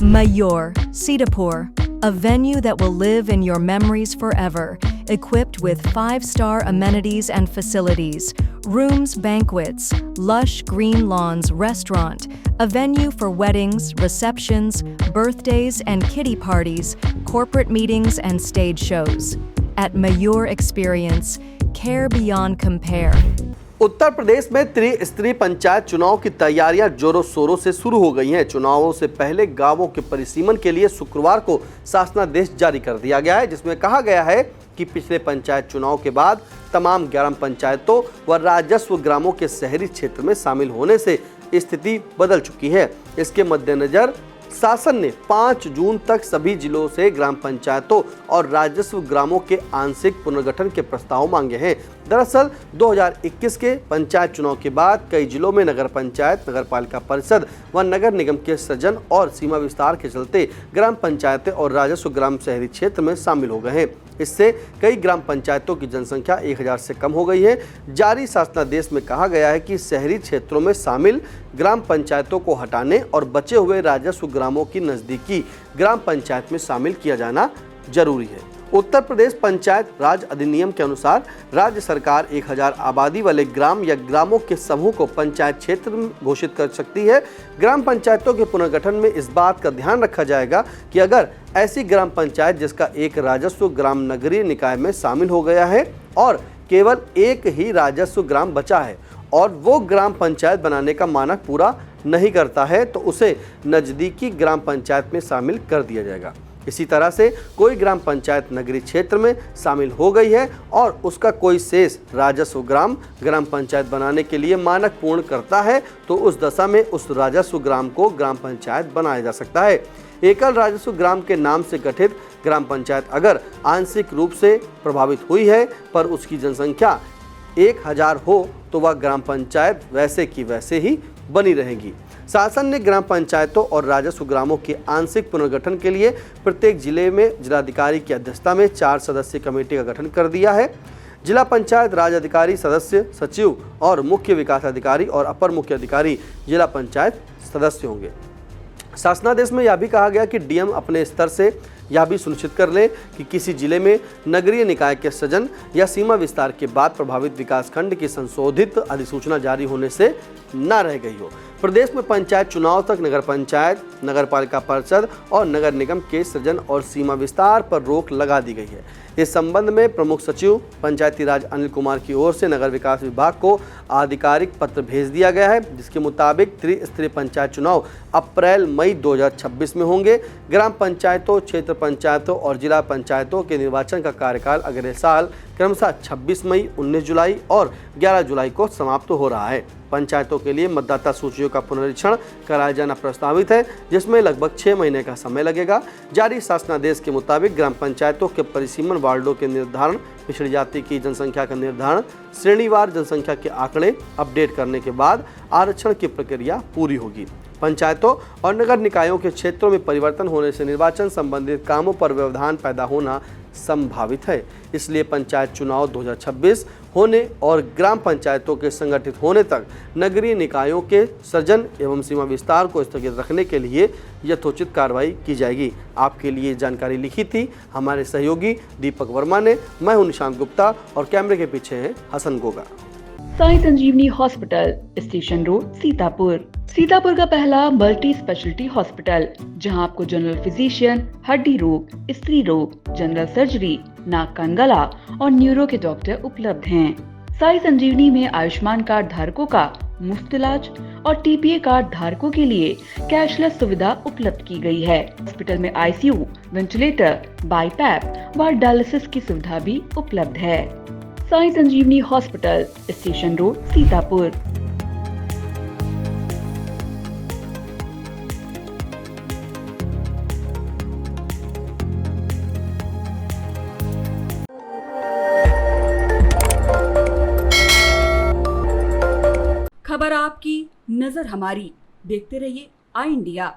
Mayur, Sitapur, a venue that will live in your memories forever, equipped with 5-star amenities and facilities, rooms, banquets, lush green lawns, restaurant, a venue for weddings, receptions, birthdays and kiddie parties, corporate meetings and stage shows. At Mayur Experience, care beyond compare. Uttar Pradesh में त्रिस्तरीय पंचायत चुनाव की तैयारियां जोरों शोरों से शुरू हो गई हैं। चुनावों से पहले गांवों के परिसीमन के लिए शुक्रवार को शासनादेश जारी कर दिया गया है, जिसमें कहा गया है कि पिछले पंचायत चुनाव के बाद तमाम 11 पंचायतों व राजस्व ग्रामों के शहरी क्षेत्र में शामिल होने से स्थिति बदल चुकी है। इसके मद्देनजर शासन ने 5 जून तक सभी जिलों से ग्राम पंचायतों और राजस्व ग्रामों के आंशिक पुनर्गठन के प्रस्ताव मांगे हैं। दरअसल 2021 के पंचायत चुनाव के बाद कई जिलों में नगर पंचायत, नगर पालिका परिषद व नगर निगम के सृजन और सीमा विस्तार के चलते ग्राम पंचायतें और राजस्व ग्राम शहरी क्षेत्र में शामिल हो गए हैं। इससे कई ग्राम पंचायतों की जनसंख्या 1000 से कम हो गई है। जारी शासनादेश में कहा गया है कि शहरी क्षेत्रों में शामिल ग्राम पंचायतों को हटाने और बचे हुए राजस्व ग्रामों की नज़दीकी ग्राम पंचायत में शामिल किया जाना जरूरी है। उत्तर प्रदेश पंचायत राज अधिनियम के अनुसार राज्य सरकार 1000 आबादी वाले ग्राम या ग्रामों के समूह को पंचायत क्षेत्र घोषित कर सकती है। ग्राम पंचायतों के पुनर्गठन में इस बात का ध्यान रखा जाएगा कि अगर ऐसी ग्राम पंचायत जिसका एक राजस्व ग्राम नगरीय निकाय में शामिल हो गया है और केवल एक ही राजस्व ग्राम बचा है और वो ग्राम पंचायत बनाने का मानक पूरा नहीं करता है, तो उसे नज़दीकी ग्राम पंचायत में शामिल कर दिया जाएगा। इसी तरह से कोई ग्राम पंचायत नगरीय क्षेत्र में शामिल हो गई है और उसका कोई शेष राजस्व ग्राम पंचायत बनाने के लिए मानक पूर्ण करता है, तो उस दशा में उस राजस्व ग्राम को ग्राम पंचायत बनाया जा सकता है। एकल राजस्व ग्राम के नाम से गठित ग्राम पंचायत अगर आंशिक रूप से प्रभावित हुई है पर उसकी जनसंख्या 1000 हो तो वह ग्राम पंचायत वैसे की वैसे ही बनी रहेगी। शासन ने ग्राम पंचायतों और राजस्व ग्रामों के आंशिक पुनर्गठन के लिए प्रत्येक जिले में जिलाधिकारी की अध्यक्षता में 4 सदस्यीय कमेटी का गठन कर दिया है। जिला पंचायत राज अधिकारी सदस्य, सचिव और मुख्य विकास अधिकारी और अपर मुख्य अधिकारी जिला पंचायत सदस्य होंगे। शासनादेश में यह भी कहा गया कि डीएम अपने स्तर से यह भी सुनिश्चित कर लें कि किसी जिले में नगरीय निकाय के सृजन या सीमा विस्तार के बाद प्रभावित विकासखंड की संशोधित अधिसूचना जारी होने से न रह गई हो। प्रदेश में पंचायत चुनाव तक नगर पंचायत, नगर पालिका परिषद और नगर निगम के सृजन और सीमा विस्तार पर रोक लगा दी गई है। इस संबंध में प्रमुख सचिव पंचायती राज अनिल कुमार की ओर से नगर विकास विभाग को आधिकारिक पत्र भेज दिया गया है, जिसके मुताबिक त्रिस्तरीय पंचायत चुनाव अप्रैल-मई 2026 में होंगे। ग्राम पंचायतों, क्षेत्र पंचायतों और जिला पंचायतों के निर्वाचन का कार्यकाल अगले साल क्रमशः 26 मई, 19 जुलाई और 11 जुलाई को समाप्त हो रहा है। पंचायतों के लिए मतदाता सूचियों का पुनरीक्षण कराया जाना प्रस्तावित है, जिसमें लगभग 6 महीने का समय लगेगा। जारी शासनादेश के मुताबिक ग्राम पंचायतों के परिसीमन वार्डों के निर्धारण, पिछड़ी जाति की जनसंख्या का निर्धारण, श्रेणीवार जनसंख्या के आंकड़े अपडेट करने के बाद आरक्षण की प्रक्रिया पूरी होगी। पंचायतों और नगर निकायों के क्षेत्रों में परिवर्तन होने से निर्वाचन संबंधित कामों पर व्यवधान पैदा होना संभावित है। इसलिए पंचायत चुनाव 2026 होने और ग्राम पंचायतों के संगठित होने तक नगरीय निकायों के सृजन एवं सीमा विस्तार को स्थगित रखने के लिए यथोचित कार्रवाई की जाएगी। आपके लिए जानकारी लिखी थी हमारे सहयोगी दीपक वर्मा ने। मैं हूं निशांत गुप्ता और कैमरे के पीछे हैं Hasan Goga. Sai Sanjeevani hospital, station road, Sitapur. Sitapur का पहला मल्टी स्पेशलिटी हॉस्पिटल, जहां आपको जनरल फिजिशियन, हड्डी रोग, स्त्री रोग, जनरल सर्जरी, नाक कान गला और न्यूरो के डॉक्टर उपलब्ध हैं। साई संजीवनी में आयुष्मान कार्ड धारकों का मुफ्त इलाज और टीपीए कार्ड धारकों के लिए कैशलेस सुविधा उपलब्ध की गई है। हॉस्पिटल में आईसीयू, वेंटिलेटर, बाईपैप व डायलिसिस की सुविधा भी उपलब्ध है। Sai Sanjeevani hospital, station road, Sitapur. खबर आपकी, नजर हमारी। देखते रहिए आई इंडिया।